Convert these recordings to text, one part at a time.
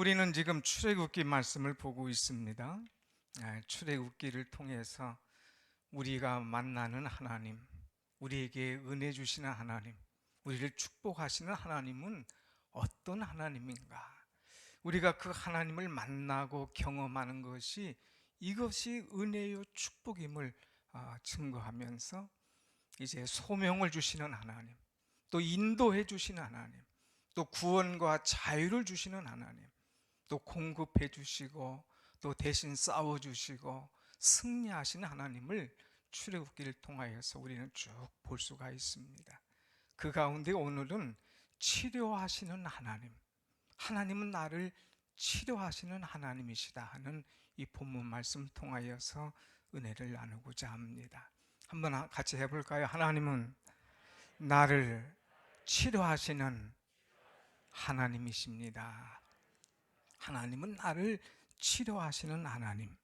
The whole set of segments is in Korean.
우리는 지금 출애굽기 말씀을 보고 있습니다. 출애굽기를 통해서 우리가 만나는 하나님, 우리에게 은혜 주시는 하나님, 우리를 축복하시는 하나님은 어떤 하나님인가? 우리가 그 하나님을 만나고 경험하는 것이 이것이 은혜요 축복임을 증거하면서 이제 소명을 주시는 하나님, 또 인도해 주시는 하나님, 또 구원과 자유를 주시는 하나님, 또 공급해 주시고 또 대신 싸워 주시고 승리하시는 하나님을 출애굽기를 통하여서 우리는 쭉 볼 수가 있습니다. 그 가운데 오늘은 치료하시는 하나님, 하나님은 나를 치료하시는 하나님이시다 하는 이 본문 말씀 통하여서 은혜를 나누고자 합니다. 한번 같이 해볼까요? 하나님은 나를 치료하시는 하나님이십니다. 하나님은 나를 치료하시는 하나님.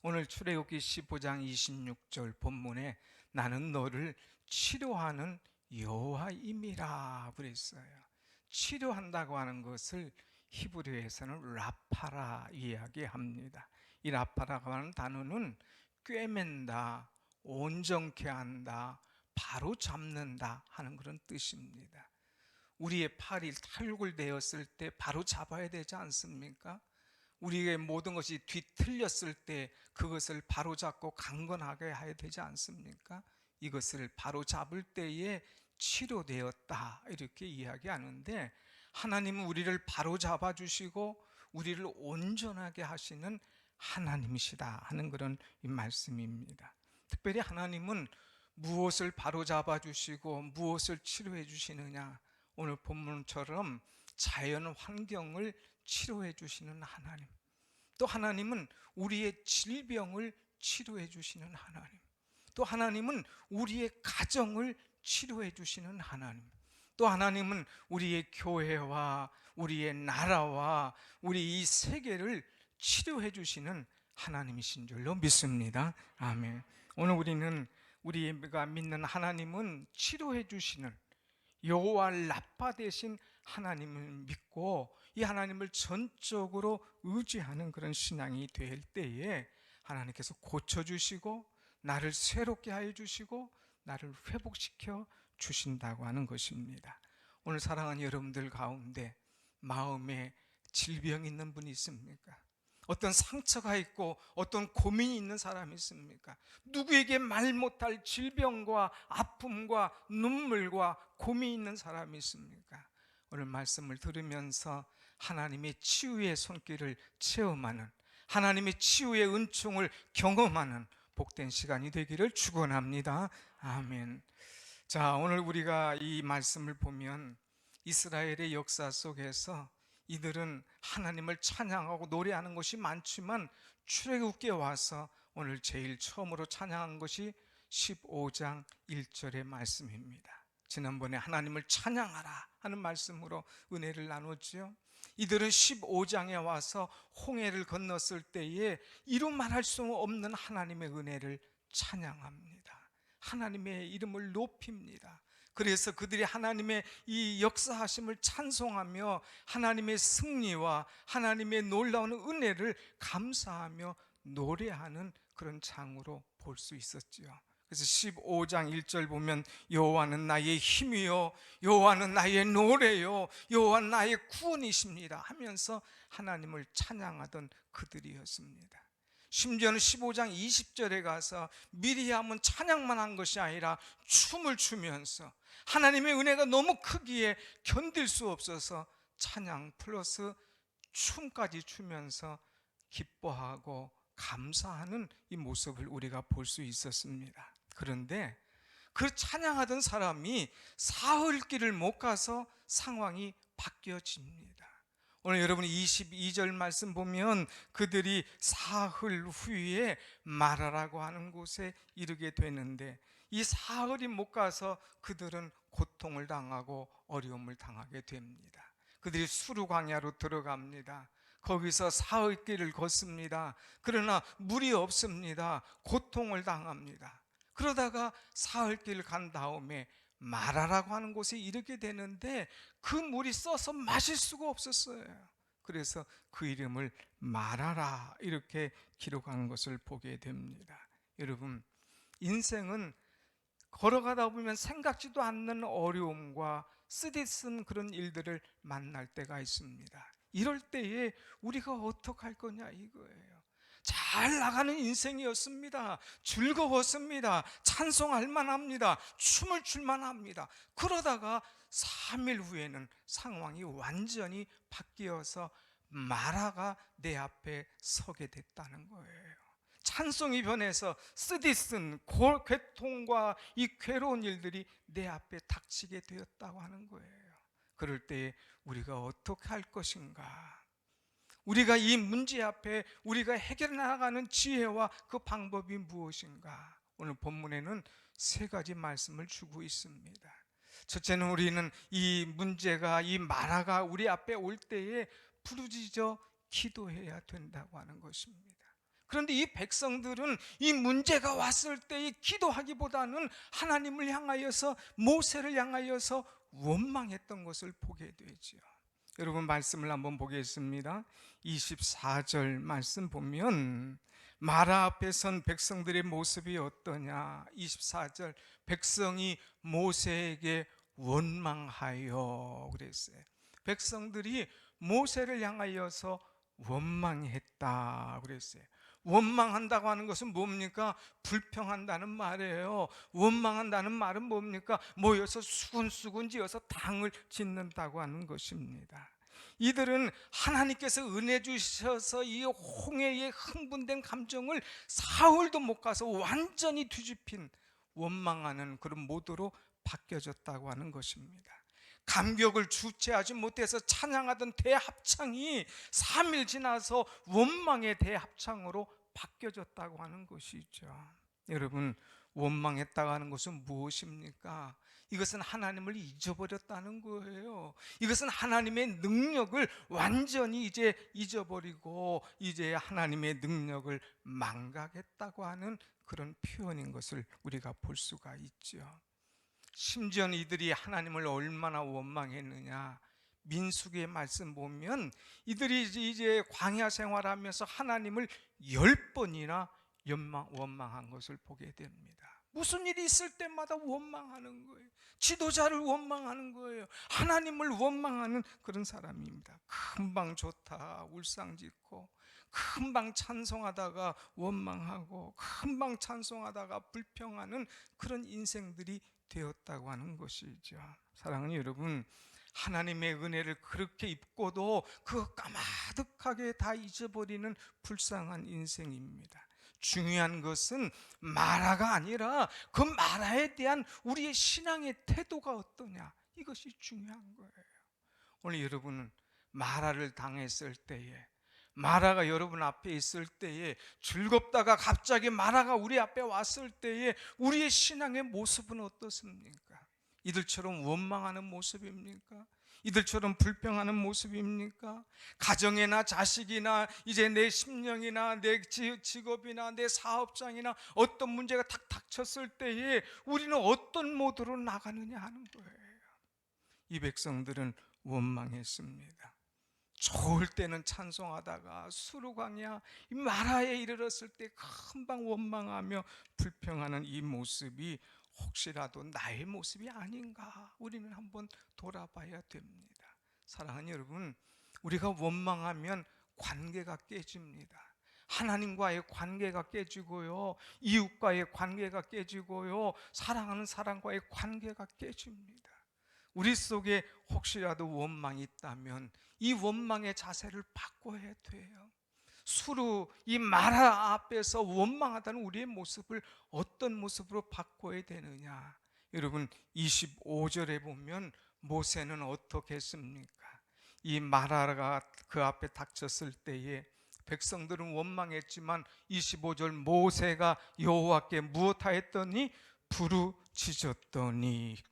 오늘 출애굽기 15장 26절 본문에 나는 너를 치료하는 여호와임이라 그랬어요. 치료한다고 하는 것을 히브리어에서는 라파라 이야기합니다. 이 라파라고 하는 단어는 꿰맨다, 온전케 한다, 바로 잡는다 하는 그런 뜻입니다. 우리의 팔이 탈골되었을 때 바로 잡아야 되지 않습니까? 우리의 모든 것이 뒤틀렸을 때 그것을 바로 잡고 강건하게 해야 되지 않습니까? 이것을 바로 잡을 때에 치료되었다 이렇게 이야기하는데, 하나님은 우리를 바로 잡아주시고 우리를 온전하게 하시는 하나님이시다 하는 그런 말씀입니다. 특별히 하나님은 무엇을 바로 잡아주시고 무엇을 치료해 주시느냐, 오늘 본문처럼 자연 환경을 치료해 주시는 하나님, 또 하나님은 우리의 질병을 치료해 주시는 하나님, 또 하나님은 우리의 가정을 치료해 주시는 하나님, 또 하나님은 우리의 교회와 우리의 나라와 우리 이 세계를 치료해 주시는 하나님이신 줄로 믿습니다. 아멘. 오늘 우리는 우리가 믿는 하나님은 치료해 주시는 여호와 라파 되신 하나님을 믿고 이 하나님을 전적으로 의지하는 그런 신앙이 될 때에 하나님께서 고쳐주시고 나를 새롭게 하여 주시고 나를 회복시켜 주신다고 하는 것입니다. 오늘 사랑하는 여러분들 가운데 마음에 질병이 있는 분이 있습니까? 어떤 상처가 있고 어떤 고민이 있는 사람이 있습니까? 누구에게 말 못할 질병과 아픔과 눈물과 고민이 있는 사람이 있습니까? 오늘 말씀을 들으면서 하나님의 치유의 손길을 체험하는, 하나님의 치유의 은총을 경험하는 복된 시간이 되기를 축원합니다. 아멘. 자, 오늘 우리가 이 말씀을 보면 이스라엘의 역사 속에서 이들은 하나님을 찬양하고 노래하는 것이 많지만 출애굽기에 와서 오늘 제일 처음으로 찬양한 것이 15장 1절의 말씀입니다. 지난번에 하나님을 찬양하라 하는 말씀으로 은혜를 나눴죠. 이들은 15장에 와서 홍해를 건넜을 때에 이루 말할 수 없는 하나님의 은혜를 찬양합니다. 하나님의 이름을 높입니다. 그래서 그들이 하나님의 이 역사하심을 찬송하며 하나님의 승리와 하나님의 놀라운 은혜를 감사하며 노래하는 그런 장으로 볼 수 있었지요. 그래서 15장 1절 보면 여호와는 나의 힘이요 여호와는 나의 노래요 여호와는 나의 구원이십니다 하면서 하나님을 찬양하던 그들이었습니다. 심지어는 15장 20절에 가서 미리암은 찬양만 한 것이 아니라 춤을 추면서 하나님의 은혜가 너무 크기에 견딜 수 없어서 찬양 플러스 춤까지 추면서 기뻐하고 감사하는 이 모습을 우리가 볼 수 있었습니다. 그런데 그 찬양하던 사람이 사흘 길을 못 가서 상황이 바뀌어집니다. 오늘 여러분 22절 말씀 보면 그들이 사흘 후에 마라라고 하는 곳에 이르게 되는데, 이 사흘이 못 가서 그들은 고통을 당하고 어려움을 당하게 됩니다. 그들이 수르 광야로 들어갑니다. 거기서 사흘 길을 걷습니다. 그러나 물이 없습니다. 고통을 당합니다. 그러다가 사흘 길을 간 다음에 마라라고 하는 곳에 이르게 되는데 그 물이 써서 마실 수가 없었어요. 그래서 그 이름을 마라라 이렇게 기록하는 것을 보게 됩니다. 여러분, 인생은 걸어가다 보면 생각지도 않는 어려움과 쓰디쓴 그런 일들을 만날 때가 있습니다. 이럴 때에 우리가 어떻게 할 거냐 이거예요. 잘 나가는 인생이었습니다. 즐거웠습니다. 찬송할 만합니다. 춤을 출 만합니다. 그러다가 3일 후에는 상황이 완전히 바뀌어서 마라가 내 앞에 서게 됐다는 거예요. 찬송이 변해서 쓰디쓴 고통과 이 괴로운 일들이 내 앞에 닥치게 되었다고 하는 거예요. 그럴 때 우리가 어떻게 할 것인가? 우리가 이 문제 앞에 우리가 해결해 나가는 지혜와 그 방법이 무엇인가? 오늘 본문에는 세 가지 말씀을 주고 있습니다. 첫째는 우리는 이 문제가, 이 마라가 우리 앞에 올 때에 부르짖어 기도해야 된다고 하는 것입니다. 그런데 이 백성들은 이 문제가 왔을 때 기도하기보다는 하나님을 향하여서, 모세를 향하여서 원망했던 것을 보게 되죠. 여러분, 말씀을 한번 보겠습니다. 24절 말씀 보면 마라 앞에 선 백성들의 모습이 어떠냐. 24절, 백성이 모세에게 원망하여 그랬어요. 백성들이 모세를 향하여서 원망했다 그랬어요. 원망한다고 하는 것은 뭡니까? 불평한다는 말이에요. 원망한다는 말은 뭡니까? 모여서 수군수군 지어서 당을 짓는다고 하는 것입니다. 이들은 하나님께서 은혜 주셔서 이 홍해에 흥분된 감정을 사흘도 못 가서 완전히 뒤집힌 원망하는 그런 모드로 바뀌어졌다고 하는 것입니다. 감격을 주체하지 못해서 찬양하던 대합창이 3일 지나서 원망의 대합창으로 바뀌어졌다고 하는 것이죠. 여러분, 원망했다고 하는 것은 무엇입니까? 이것은 하나님을 잊어버렸다는 거예요. 이것은 하나님의 능력을 완전히 이제 잊어버리고 이제 하나님의 능력을 망각했다고 하는 그런 표현인 것을 우리가 볼 수가 있죠. 심지어 이들이 하나님을 얼마나 원망했느냐. 민수기의 말씀 보면 이들이 이제 광야 생활하면서 하나님을 10번이나 원망한 것을 보게 됩니다. 무슨 일이 있을 때마다 원망하는 거예요. 지도자를 원망하는 거예요. 하나님을 원망하는 그런 사람입니다. 금방 좋다 울상짓고, 금방 찬송하다가 원망하고, 금방 찬송하다가 불평하는 그런 인생들이 되었다고 하는 것이죠. 사랑하는 여러분, 하나님의 은혜를 그렇게 입고도 그거 까마득하게 다 잊어버리는 불쌍한 인생입니다. 중요한 것은 마라가 아니라 그 마라에 대한 우리의 신앙의 태도가 어떠냐, 이것이 중요한 거예요. 오늘 여러분은 마라를 당했을 때에, 마라가 여러분 앞에 있을 때에, 즐겁다가 갑자기 마라가 우리 앞에 왔을 때에 우리의 신앙의 모습은 어떻습니까? 이들처럼 원망하는 모습입니까? 이들처럼 불평하는 모습입니까? 가정이나 자식이나 이제 내 심령이나 내 직업이나 내 사업장이나 어떤 문제가 탁 닥쳤을 때에 우리는 어떤 모드로 나가느냐 하는 거예요. 이 백성들은 원망했습니다. 좋을 때는 찬송하다가 수르광야 마라에 이르렀을 때 금방 원망하며 불평하는 이 모습이 혹시라도 나의 모습이 아닌가, 우리는 한번 돌아봐야 됩니다. 사랑하는 여러분, 우리가 원망하면 관계가 깨집니다. 하나님과의 관계가 깨지고요, 이웃과의 관계가 깨지고요, 사랑하는 사람과의 관계가 깨집니다. 우리 속에 혹시라도 원망이 있다면 이 원망의 자세를 바꿔야 돼요. 수루 이 마라 앞에서 원망하다는 우리의 모습을 어떤 모습으로 바꿔야 되느냐. 여러분, 25절에 보면 모세는 어떻게 했습니까? 이 마라가 그 앞에 닥쳤을 때에 백성들은 원망했지만 25절 모세가 여호와께 무엇하였더니 부르짖었더니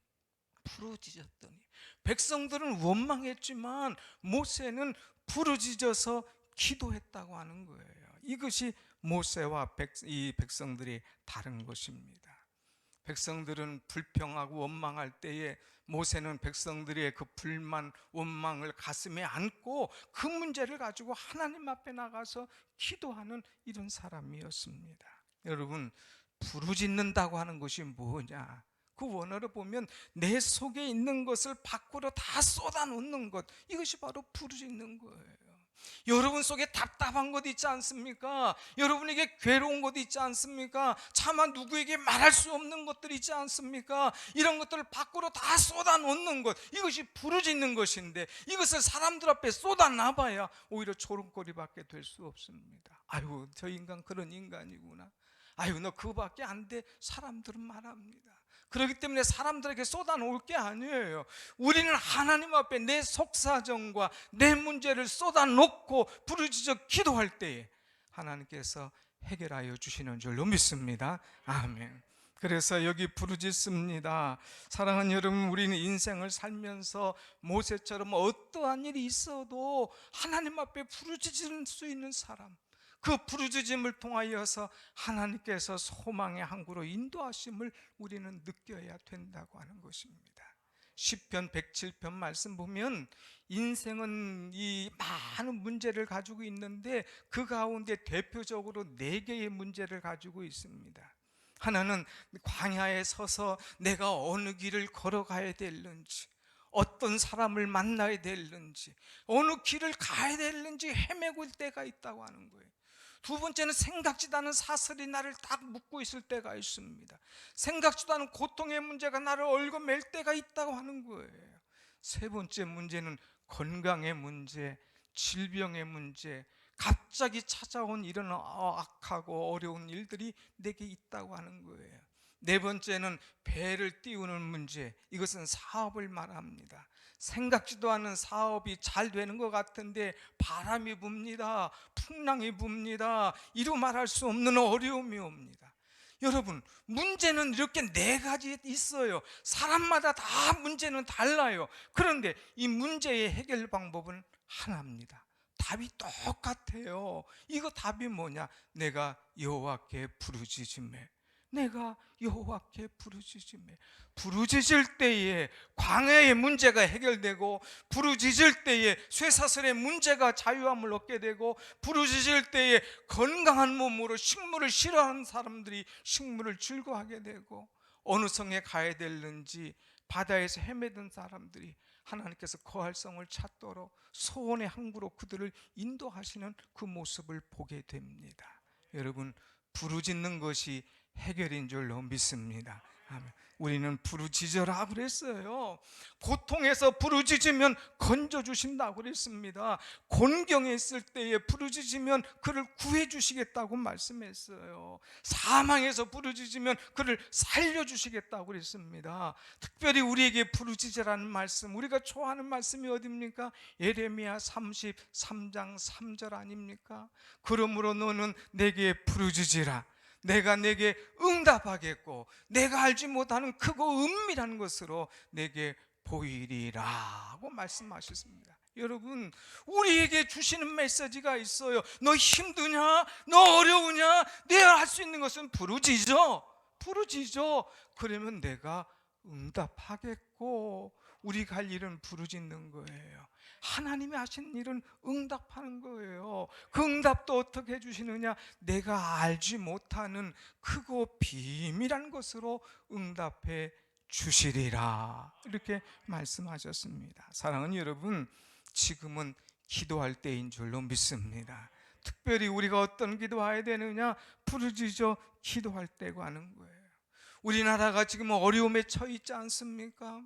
백성들은 원망했지만 모세는 부르짖어서 기도했다고 하는 거예요. 이것이 모세와 이 백성들이 다른 것입니다. 백성들은 불평하고 원망할 때에 모세는 백성들의 그 불만, 원망을 가슴에 안고 그 문제를 가지고 하나님 앞에 나가서 기도하는 이런 사람이었습니다. 여러분, 부르짖는다고 하는 것이 뭐냐? 그 원어를 보면 내 속에 있는 것을 밖으로 다 쏟아놓는 것, 이것이 바로 부르짖는 거예요. 여러분 속에 답답한 것 있지 않습니까? 여러분에게 괴로운 것 있지 않습니까? 차마 누구에게 말할 수 없는 것들 있지 않습니까? 이런 것들을 밖으로 다 쏟아놓는 것, 이것이 부르짖는 것인데, 이것을 사람들 앞에 쏟아놔봐야 오히려 조롱거리밖에 될 수 없습니다. 아유, 저 인간 그런 인간이구나. 아유, 너 그거밖에 안 돼. 사람들은 말합니다. 그렇기 때문에 사람들에게 쏟아놓을 게 아니에요. 우리는 하나님 앞에 내 속사정과 내 문제를 쏟아놓고 부르짖어 기도할 때에 하나님께서 해결하여 주시는 줄로 믿습니다. 아멘. 그래서 여기 부르짖습니다. 사랑하는 여러분, 우리는 인생을 살면서 모세처럼 어떠한 일이 있어도 하나님 앞에 부르짖을 수 있는 사람, 그 부르짖음을 통하여서 하나님께서 소망의 항구로 인도하심을 우리는 느껴야 된다고 하는 것입니다. 시편 107편 말씀 보면 인생은 이 많은 문제를 가지고 있는데 그 가운데 대표적으로 4개의 문제를 가지고 있습니다. 하나는 광야에 서서 내가 어느 길을 걸어가야 될는지, 어떤 사람을 만나야 될는지, 어느 길을 가야 될는지 헤매고 있을 때가 있다고 하는 거예요. 두 번째는 생각지도 않은 사슬이 나를 딱 묶고 있을 때가 있습니다. 생각지도 않은 고통의 문제가 나를 얽어맬 때가 있다고 하는 거예요. 세 번째 문제는 건강의 문제, 질병의 문제, 갑자기 찾아온 이런 악하고 어려운 일들이 내게 있다고 하는 거예요. 네 번째는 배를 띄우는 문제, 이것은 사업을 말합니다. 생각지도 않은 사업이 잘 되는 것 같은데 바람이 붑니다. 풍랑이 붑니다. 이루 말할 수 없는 어려움이 옵니다. 여러분, 문제는 이렇게 4가지 있어요. 사람마다 다 문제는 달라요. 그런데 이 문제의 해결 방법은 하나입니다. 답이 똑같아요. 이거 답이 뭐냐? 내가 여호와께 부르짖으매, 내가 여호와께 부르짖으매. 부르짖을 때에 광야의 문제가 해결되고, 부르짖을 때에 쇠사슬의 문제가 자유함을 얻게 되고, 부르짖을 때에 건강한 몸으로 식물을 싫어하는 사람들이 식물을 즐거워하게 되고, 어느 성에 가야 될는지 바다에서 헤매던 사람들이 하나님께서 거할 성을 찾도록 소원의 항구로 그들을 인도하시는 그 모습을 보게 됩니다. 여러분, 부르짖는 것이 해결인 줄로 믿습니다. 아멘. 우리는 부르짖어라 그랬어요. 고통에서 부르짖으면 건져주신다고 그랬습니다. 곤경에 있을 때에 부르짖으면 그를 구해주시겠다고 말씀했어요. 사망에서 부르짖으면 그를 살려주시겠다고 그랬습니다. 특별히 우리에게 부르짖으라는 말씀, 우리가 좋아하는 말씀이 어디입니까? 예레미야 33장 3절 아닙니까? 그러므로 너는 내게 부르짖으라, 내가 내게 응답하겠고 내가 알지 못하는 크고 은밀한 것으로 내게 보이리라고 말씀하셨습니다. 여러분, 우리에게 주시는 메시지가 있어요. 너 힘드냐? 너 어려우냐? 내가 할 수 있는 것은 부르짖어. 그러면 내가 응답하겠고, 우리가 할 일은 부르짖는 거예요. 하나님이 하신 일은 응답하는 거예요. 그 응답도 어떻게 해주시느냐? 내가 알지 못하는 크고 비밀한 것으로 응답해 주시리라, 이렇게 말씀하셨습니다. 사랑하는 여러분, 지금은 기도할 때인 줄로 믿습니다. 특별히 우리가 어떤 기도해야 되느냐? 부르짖어 기도할 때고 하는 거예요. 우리나라가 지금 어려움에 처해 있지 않습니까?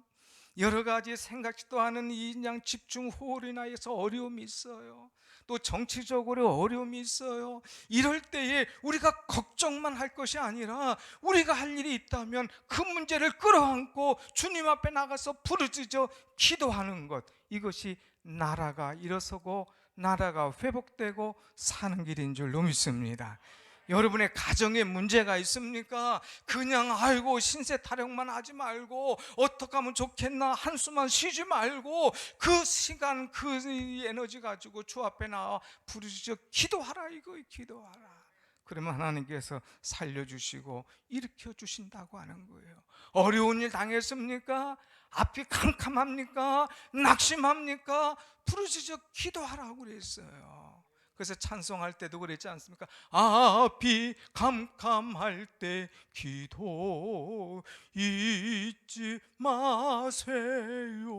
여러 가지 생각지도 않은 이 그냥 집중호우로 인하여서 어려움이 있어요. 또 정치적으로 어려움이 있어요. 이럴 때에 우리가 걱정만 할 것이 아니라 우리가 할 일이 있다면 그 문제를 끌어안고 주님 앞에 나가서 부르짖어 기도하는 것, 이것이 나라가 일어서고 나라가 회복되고 사는 길인 줄로 믿습니다. 여러분의 가정에 문제가 있습니까? 그냥 아이고 신세 타령만 하지 말고 어떻게 하면 좋겠나 한숨만 쉬지 말고 그 시간, 그 에너지 가지고 주 앞에 나와 부르짖어 기도하라, 이거 기도하라. 그러면 하나님께서 살려주시고 일으켜 주신다고 하는 거예요. 어려운 일 당했습니까? 앞이 캄캄합니까? 낙심합니까? 부르짖어 기도하라고 그랬어요. 그래서 찬송할 때도 그랬지 않습니까? 앞이 캄캄할 때 기도 잊지 마세요.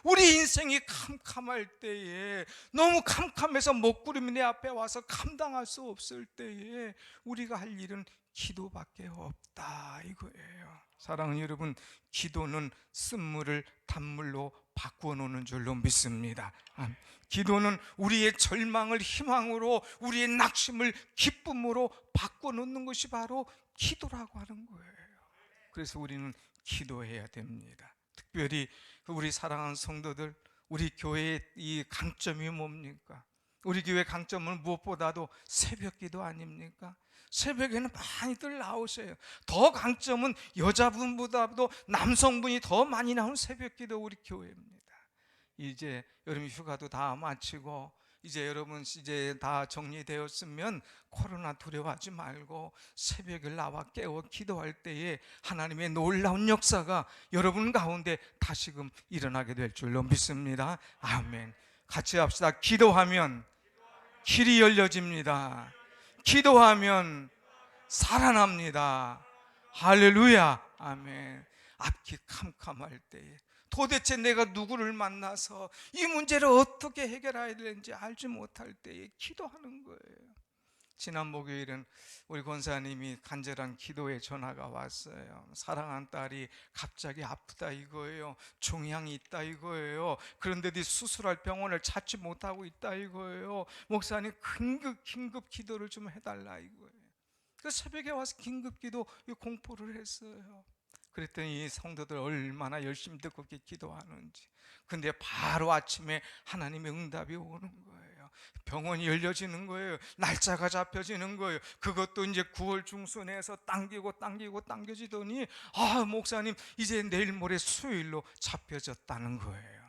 우리 인생이 캄캄할 때에, 너무 캄캄해서 먹구름이 내 앞에 와서 감당할 수 없을 때에 우리가 할 일은 기도밖에 없다 이거예요. 사랑하는 여러분, 기도는 쓴물을 단물로 바꾸어 놓는 줄로 믿습니다. 기도는 우리의 절망을 희망으로, 우리의 낙심을 기쁨으로 바꾸어 놓는 것이 바로 기도라고 하는 거예요. 그래서 우리는 기도해야 됩니다. 특별히 우리 사랑하는 성도들, 우리 교회의 이 강점이 뭡니까? 우리 교회 강점은 무엇보다도 새벽 기도 아닙니까? 새벽에는 많이들 나오세요. 더 강점은 여자분보다도 남성분이 더 많이 나오는 새벽 기도 우리 교회입니다. 이제 여름 휴가도 다 마치고 이제 여러분 이제 다 정리되었으면 코로나 두려워하지 말고 새벽에 나와 깨워 기도할 때에 하나님의 놀라운 역사가 여러분 가운데 다시금 일어나게 될 줄로 믿습니다. 아멘. 같이 합시다. 기도하면 길이 열려집니다. 기도하면 살아납니다. 할렐루야. 아멘. 앞이 캄캄할 때에 도대체 내가 누구를 만나서 이 문제를 어떻게 해결해야 되는지 알지 못할 때에 기도하는 거예요. 지난 목요일은 우리 권사님이 간절한 기도의 전화가 왔어요. 사랑하는 딸이 갑자기 아프다 이거예요. 종양이 있다 이거예요. 그런데도 수술할 병원을 찾지 못하고 있다 이거예요. 목사님 긴급 기도를 좀 해달라 이거예요. 그래서 새벽에 와서 긴급 기도 공포를 했어요. 그랬더니 이 성도들 얼마나 열심히 듣고 기도하는지. 근데 바로 아침에 하나님의 응답이 오는 거예요. 병원이 열려지는 거예요. 날짜가 잡혀지는 거예요. 그것도 이제 9월 중순에서 당겨지더니 목사님 이제 내일 모레 수요일로 잡혀졌다는 거예요.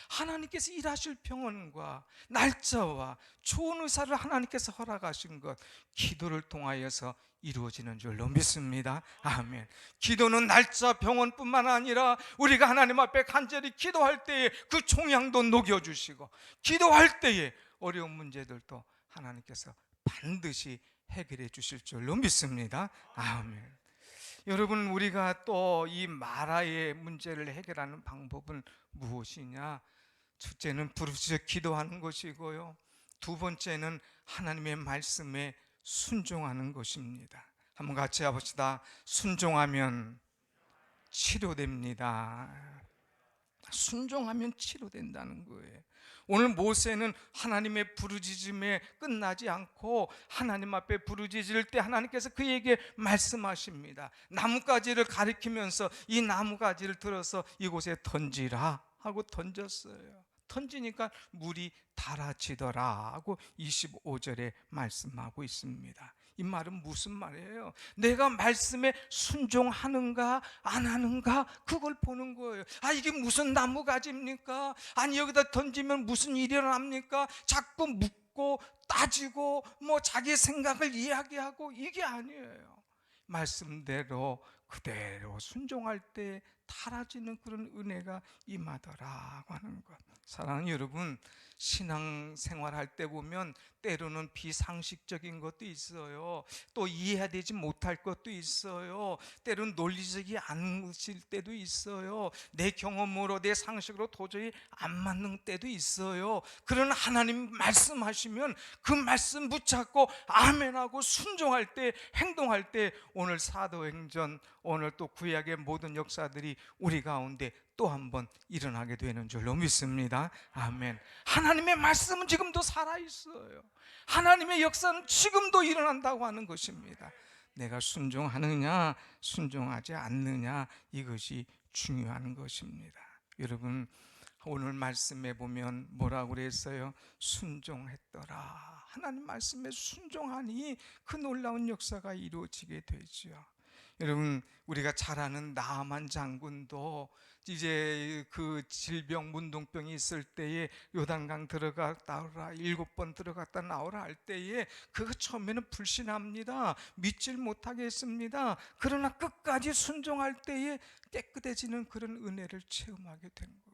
하나님께서 일하실 병원과 날짜와 좋은 의사를 하나님께서 허락하신 것, 기도를 통하여서 이루어지는 줄로 믿습니다. 아멘. 기도는 날짜 병원뿐만 아니라 우리가 하나님 앞에 간절히 기도할 때에 그 종양도 녹여주시고, 기도할 때에 어려운 문제들도 하나님께서 반드시 해결해 주실 줄로 믿습니다. 아멘. 여러분, 우리가 또 이 마라의 문제를 해결하는 방법은 무엇이냐? 첫째는 부르짖어 기도하는 것이고요, 두 번째는 하나님의 말씀에 순종하는 것입니다. 한번 같이 해봅시다. 순종하면 치료됩니다. 순종하면 치료된다는 거예요. 오늘 모세는 하나님의 부르짖음에 끝나지 않고 하나님 앞에 부르짖을 때 하나님께서 그에게 말씀하십니다. 나뭇가지를 가리키면서 이 나뭇가지를 들어서 이곳에 던지라 하고 던졌어요. 던지니까 물이 달아지더라 하고 25절에 말씀하고 있습니다. 이 말은 무슨 말이에요? 내가 말씀에 순종하는가 안 하는가 그걸 보는 거예요. 이게 무슨 나무가지입니까? 아니 여기다 던지면 무슨 일이 일어납니까? 자꾸 묻고 따지고 자기 생각을 이야기하고 이게 아니에요. 말씀대로 그대로 순종할 때 달아지는 그런 은혜가 임하더라고 하는 것. 사랑하는 여러분, 신앙생활할 때 보면 때로는 비상식적인 것도 있어요. 또 이해되지 못할 것도 있어요. 때로는 논리적이 않으실 때도 있어요. 내 경험으로 내 상식으로 도저히 안 맞는 때도 있어요. 그러나 하나님 말씀하시면 그 말씀 붙잡고 아멘하고 순종할 때, 행동할 때 오늘 사도행전, 오늘 또 구약의 모든 역사들이 우리 가운데 또 한 번 일어나게 되는 줄로 믿습니다. 아멘. 하나님의 말씀은 지금도 살아있어요. 하나님의 역사는 지금도 일어난다고 하는 것입니다. 내가 순종하느냐 순종하지 않느냐 이것이 중요한 것입니다. 여러분, 오늘 말씀에 보면 뭐라고 그랬어요? 순종했더라. 하나님 말씀에 순종하니 그 놀라운 역사가 이루어지게 되죠. 여러분, 우리가 잘 아는 나아만 장군도 이제 그 질병 문둥병이 있을 때에 요단강 들어갔다 나오라, 7번 들어갔다 나오라 할 때에 그거 처음에는 불신합니다. 믿질 못하겠습니다. 그러나 끝까지 순종할 때에 깨끗해지는 그런 은혜를 체험하게 된 거예요.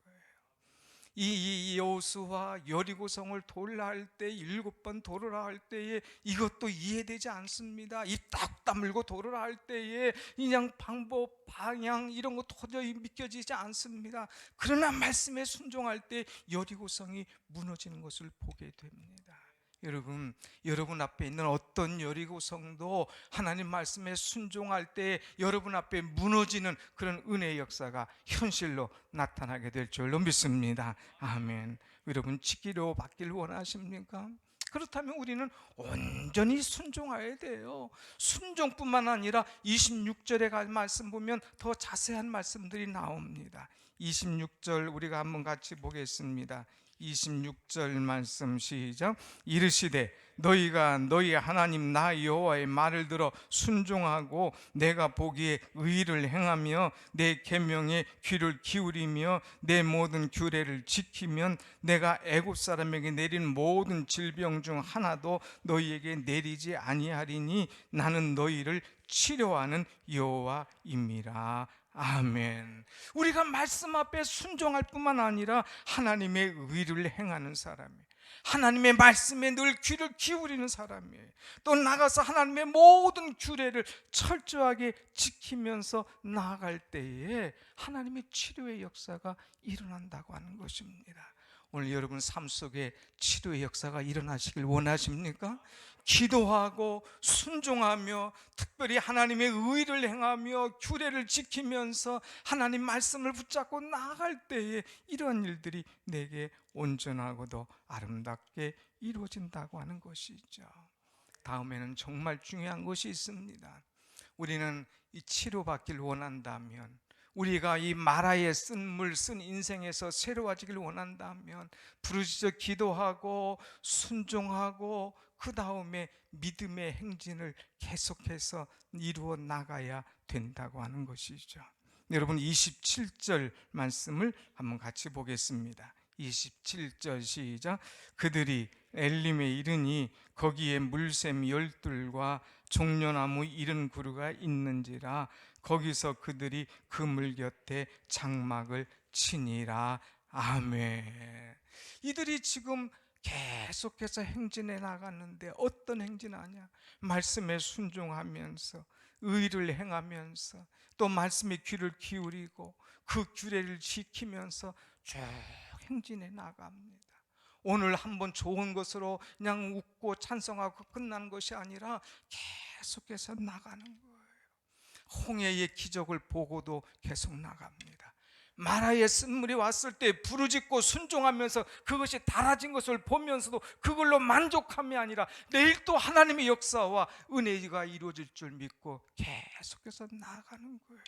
이 여호수아 여리고성을 돌라 할 때 7번 돌으라 할 때에 이것도 이해되지 않습니다. 입 딱 다물고 돌으라 할 때에 그냥 방법 방향 이런 거 도저히 믿겨지지 않습니다. 그러나 말씀에 순종할 때 여리고성이 무너지는 것을 보게 됩니다. 여러분 앞에 있는 어떤 여리고성도 하나님 말씀에 순종할 때 여러분 앞에 무너지는 그런 은혜의 역사가 현실로 나타나게 될 줄로 믿습니다. 아멘. 여러분, 지키려 받기를 원하십니까? 그렇다면 우리는 온전히 순종해야 돼요. 순종뿐만 아니라 26절에 갈 말씀 보면 더 자세한 말씀들이 나옵니다. 26절 우리가 한번 같이 보겠습니다. 26절 말씀 시작. 이르시되 너희가 너희 하나님 나 여호와의 말을 들어 순종하고 내가 보기에 의를 행하며 내 계명에 귀를 기울이며 내 모든 규례를 지키면 내가 애굽 사람에게 내린 모든 질병 중 하나도 너희에게 내리지 아니하리니 나는 너희를 치료하는 여호와임이라. 아멘. 우리가 말씀 앞에 순종할 뿐만 아니라 하나님의 의를 행하는 사람이에요. 하나님의 말씀에 늘 귀를 기울이는 사람이에요. 또 나가서 하나님의 모든 규례를 철저하게 지키면서 나아갈 때에 하나님의 치료의 역사가 일어난다고 하는 것입니다. 오늘 여러분 삶 속에 치료의 역사가 일어나시길 원하십니까? 기도하고 순종하며 특별히 하나님의 의를 행하며 규례를 지키면서 하나님 말씀을 붙잡고 나아갈 때에 이러한 일들이 내게 온전하고도 아름답게 이루어진다고 하는 것이죠. 다음에는 정말 중요한 것이 있습니다. 우리는 이 치료받기를 원한다면, 우리가 이 마라에 쓴 물 쓴 인생에서 새로워지길 원한다면 부르짖어 기도하고 순종하고 그 다음에 믿음의 행진을 계속해서 이루어 나가야 된다고 하는 것이죠. 여러분, 27절 말씀을 한번 같이 보겠습니다. 27절 시작. 그들이 엘림에 이르니 거기에 물샘 12과 종려나무 70그루가 있는지라 거기서 그들이 그 물 곁에 장막을 치니라. 아멘. 이들이 지금 계속해서 행진해 나갔는데 어떤 행진하냐? 말씀에 순종하면서 의를 행하면서 또 말씀에 귀를 기울이고 그 규례를 지키면서 쭉 행진해 나갑니다. 오늘 한번 좋은 것으로 그냥 웃고 찬송하고 끝나는 것이 아니라 계속해서 나가는 거예요. 홍해의 기적을 보고도 계속 나갑니다. 마라의 쓴물이 왔을 때 부르짖고 순종하면서 그것이 달아진 것을 보면서도 그걸로 만족함이 아니라 내일 또 하나님의 역사와 은혜가 이루어질 줄 믿고 계속해서 나아가는 거예요.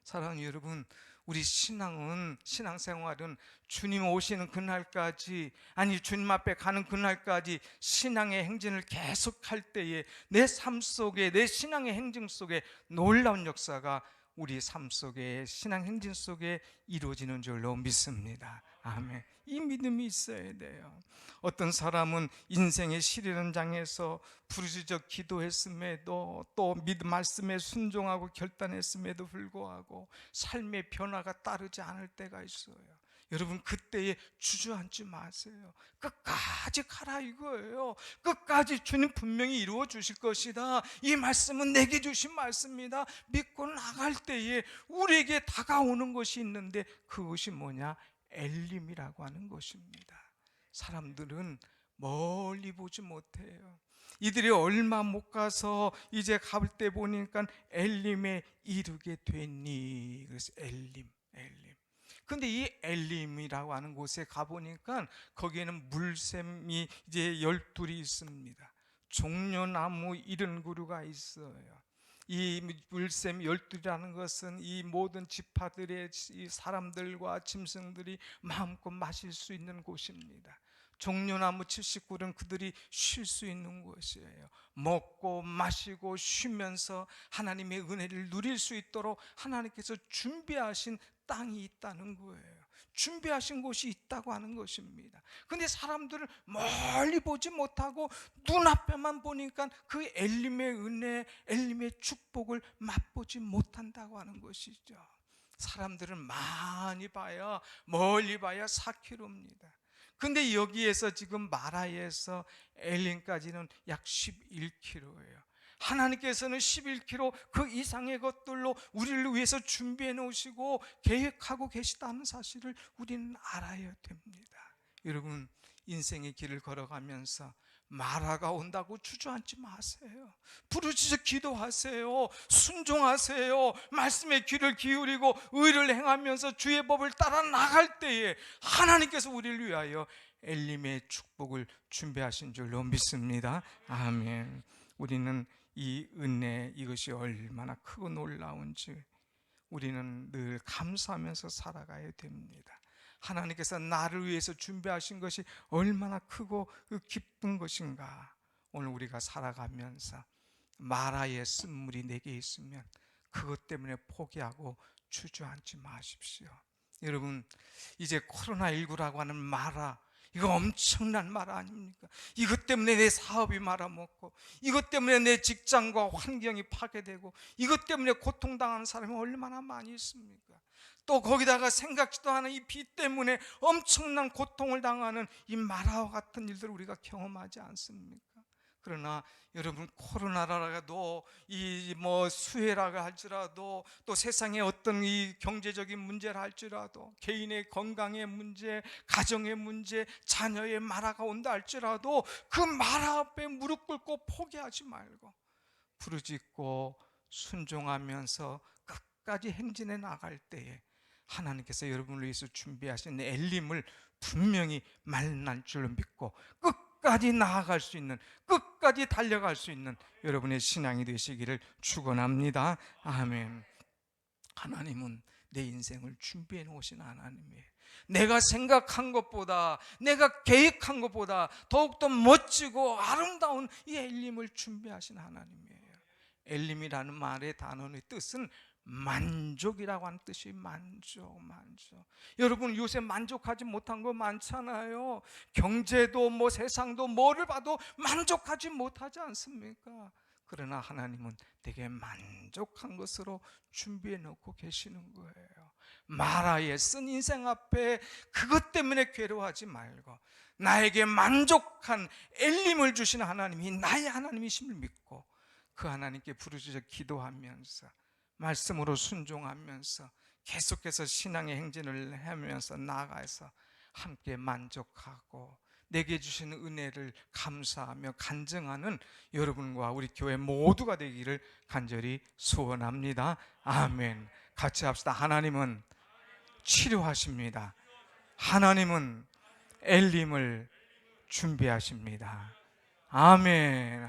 사랑하는 여러분, 우리 신앙생활은 주님 오시는 그날까지, 아니 주님 앞에 가는 그날까지 신앙의 행진을 계속할 때에 내 삶 속에, 내 신앙의 행진 속에 놀라운 역사가 우리 삶 속에, 신앙 행진 속에 이루어지는 줄로 믿습니다. 아멘. 이 믿음이 있어야 돼요. 어떤 사람은 인생의 시련 장에서 부르짖어 기도했음에도 또 말씀에 순종하고 결단했음에도 불구하고 삶의 변화가 따르지 않을 때가 있어요. 여러분, 그때에 주저앉지 마세요. 끝까지 가라 이거예요. 끝까지 주님 분명히 이루어 주실 것이다. 이 말씀은 내게 주신 말씀이다. 믿고 나갈 때에 우리에게 다가오는 것이 있는데 그것이 뭐냐? 엘림이라고 하는 것입니다. 사람들은 멀리 보지 못해요. 이들이 얼마 못 가서 이제 갈 때 보니까 엘림에 이르게 됐니? 그래서 엘림. 근데 이 엘림이라고 하는 곳에 가보니까 거기에는 물샘이 이제 12이 있습니다. 종려나무 70그루가 있어요. 이 물샘 12라는 것은 이 모든 지파들의 이 사람들과 짐승들이 마음껏 마실 수 있는 곳입니다. 종려나무 70그루는 그들이 쉴 수 있는 곳이에요. 먹고 마시고 쉬면서 하나님의 은혜를 누릴 수 있도록 하나님께서 준비하신 땅이 있다는 거예요. 준비하신 곳이 있다고 하는 것입니다. 근데 사람들을 멀리 보지 못하고 눈앞에만 보니까 그 엘림의 은혜, 엘림의 축복을 맛보지 못한다고 하는 것이죠. 사람들은 많이 봐야, 멀리 봐야 4km입니다. 근데 여기에서 지금 마라에서 엘림까지는 약 11km예요. 하나님께서는 11km 그 이상의 것들로 우리를 위해서 준비해 놓으시고 계획하고 계시다는 사실을 우리는 알아야 됩니다. 여러분, 인생의 길을 걸어가면서 마라가 온다고 주저앉지 마세요. 부르짖어 기도하세요. 순종하세요. 말씀에 귀를 기울이고 의를 행하면서 주의 법을 따라 나갈 때에 하나님께서 우리를 위하여 엘림의 축복을 준비하신 줄로 믿습니다. 아멘. 우리는 이 은혜, 이것이 얼마나 크고 놀라운지 우리는 늘 감사하면서 살아가야 됩니다. 하나님께서 나를 위해서 준비하신 것이 얼마나 크고 기쁜 것인가. 오늘 우리가 살아가면서 마라의 쓴물이 내게 있으면 그것 때문에 포기하고 주저앉지 마십시오. 여러분, 이제 코로나19라고 하는 마라, 이거 엄청난 마라 아닙니까? 이것 때문에 내 사업이 말아먹고, 이것 때문에 내 직장과 환경이 파괴되고, 이것 때문에 고통당하는 사람이 얼마나 많이 있습니까? 또 거기다가 생각지도 않은 이 비 때문에 엄청난 고통을 당하는 이 마라와 같은 일들을 우리가 경험하지 않습니까? 그러나 여러분, 코로나라도 이 수해라고 할지라도, 또 세상의 어떤 이 경제적인 문제라 할지라도, 개인의 건강의 문제, 가정의 문제, 자녀의 마라가 온다 할지라도 그 마라 앞에 무릎 꿇고 포기하지 말고 부르짖고 순종하면서 끝까지 행진해 나갈 때에 하나님께서 여러분을 위해서 준비하신 엘림을 분명히 만날 줄로 믿고 끝까지 나아갈 수 있는, 끝까지 달려갈 수 있는 여러분의 신앙이 되시기를 축원합니다. 아멘. 하나님은 내 인생을 준비해 놓으신 하나님이에요. 내가 생각한 것보다, 내가 계획한 것보다 더욱더 멋지고 아름다운 이 엘림을 준비하신 하나님이에요. 엘림이라는 말의 단어의 뜻은 만족이라고 하는 뜻이 만족. 여러분, 요새 만족하지 못한 거 많잖아요. 경제도 세상도 뭐를 봐도 만족하지 못하지 않습니까? 그러나 하나님은 되게 만족한 것으로 준비해 놓고 계시는 거예요. 마라의 쓴 인생 앞에 그것 때문에 괴로워하지 말고 나에게 만족한 엘림을 주신 하나님이 나의 하나님이심을 믿고 그 하나님께 부르짖어 기도하면서 말씀으로 순종하면서 계속해서 신앙의 행진을 하면서 나아가서 함께 만족하고 내게 주시는 은혜를 감사하며 간증하는 여러분과 우리 교회 모두가 되기를 간절히 소원합니다. 아멘. 같이 합시다. 하나님은 치료하십니다. 하나님은 엘림을 준비하십니다. 아멘.